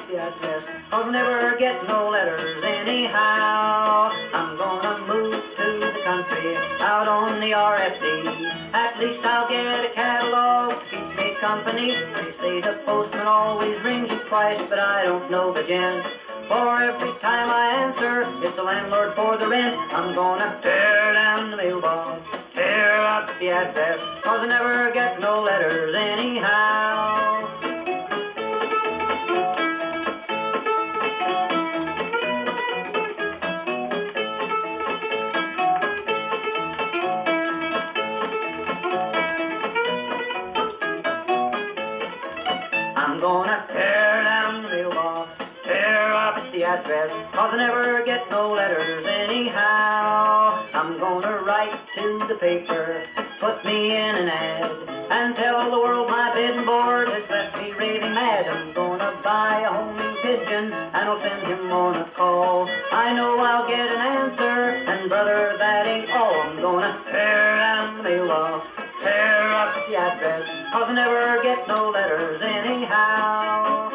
the address, 'cause I never get no letters anyhow. I'm gonna move to the country, out on the RFD. At least I'll get a catalog to keep me company. They say the postman always rings you twice, but I don't know the gent. For every time I answer, it's the landlord for the rent. I'm gonna tear down the mailbox, tear up the address, 'cause I never get no letters anyhow. I'm gonna tear down the mailbox, tear up the address, 'cause I never get no letters anyhow. I'm gonna write to the paper, put me in an ad, and tell the world my bed and board has left me raving mad. I'm gonna buy a homing pigeon, and I'll send him on a call. I know I'll get an answer, and brother, that ain't all. I'm gonna tear down the mailbox, tear up the address, 'cause I never get no letters anyhow.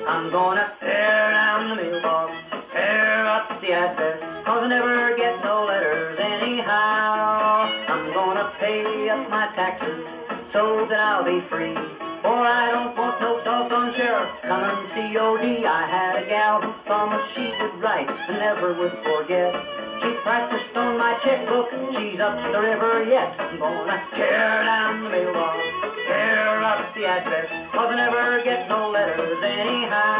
I'm gonna tear down the mailbox, tear up the address, 'cause I never get no letters anyhow. I'm gonna pay up my taxes so that I'll be free, for I don't want no doggone sheriff coming COD. I had a gal who promised she would write and never would forget. She practiced on my checkbook, she's up the river yet. I'm gonna tear down the mailbox, tear up the address, 'cause I never get no letters anyhow.